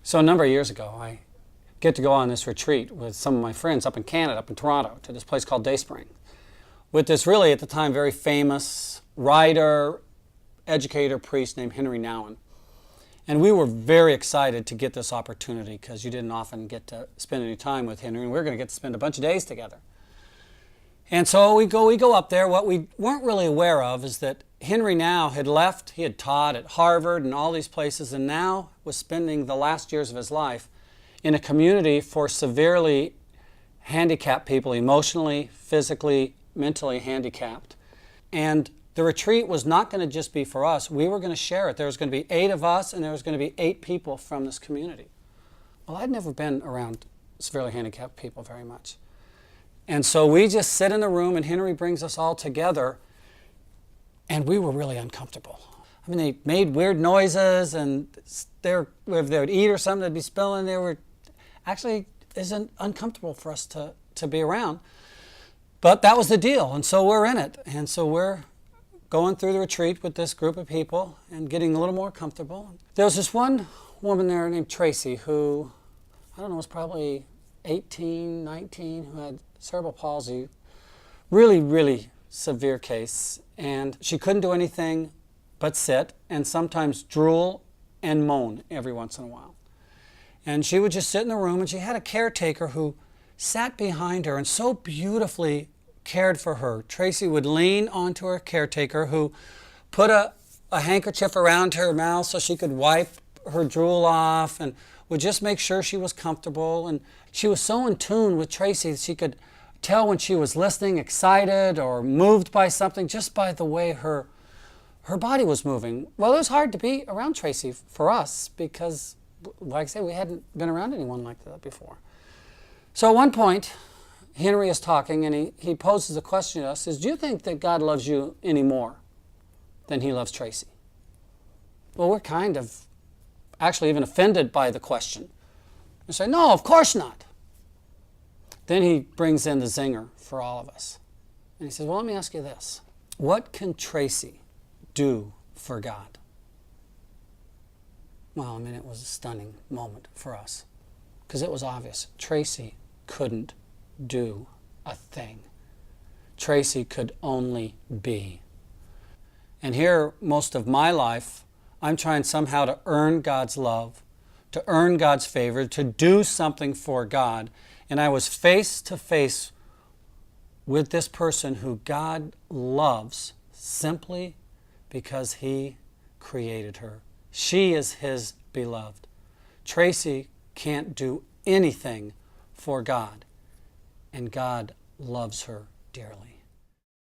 So a number of years ago, I get to go on this retreat with some of my friends up in Canada, up in Toronto, to this place called Dayspring, with this really, at the time, very famous writer, educator, priest named Henry Nouwen. And we were very excited to get this opportunity because you didn't often get to spend any time with Henry, and we were going to get to spend a bunch of days together. And so we go up there. What we weren't really aware of is that Henry now had left. He had taught at Harvard and all these places, and now was spending the last years of his life in a community for severely handicapped people, emotionally, physically, mentally handicapped. And the retreat was not going to just be for us. We were going to share it. There was going to be 8 of us, and there was going to be 8 people from this community. Well, I'd never been around severely handicapped people very much. And so we just sit in the room, and Henry brings us all together, and we were really uncomfortable. I mean, they made weird noises, and if they would eat or something, they'd be spilling. They were actually isn't uncomfortable for us to be around. But that was the deal, and so we're in it. And so we're going through the retreat with this group of people and getting a little more comfortable. There was this one woman there named Tracy who, I don't know, was probably 18, 19, who had cerebral palsy, really, really severe case. And she couldn't do anything but sit and sometimes drool and moan every once in a while. And she would just sit in the room, and she had a caretaker who sat behind her and so beautifully cared for her. Tracy would lean onto her caretaker, who put a handkerchief around her mouth so she could wipe her drool off, and would just make sure she was comfortable. And she was so in tune with Tracy that she could tell when she was listening, excited, or moved by something just by the way her body was moving. Well, it was hard to be around Tracy for us because, like I say, we hadn't been around anyone like that before. So at one point, Henry is talking, and he poses a question to us. Says, do you think that God loves you any more than he loves Tracy? Well, we're kind of actually even offended by the question. We say, no, of course not. Then he brings in the zinger for all of us. And he says, well, let me ask you this. What can Tracy do for God? Well, I mean, it was a stunning moment for us because it was obvious. Tracy couldn't do a thing. Tracy could only be. And here, most of my life, I'm trying somehow to earn God's love, to earn God's favor, to do something for God. And I was face to face with this person who God loves simply because he created her. She is his beloved. Tracy can't do anything for God, and God loves her dearly.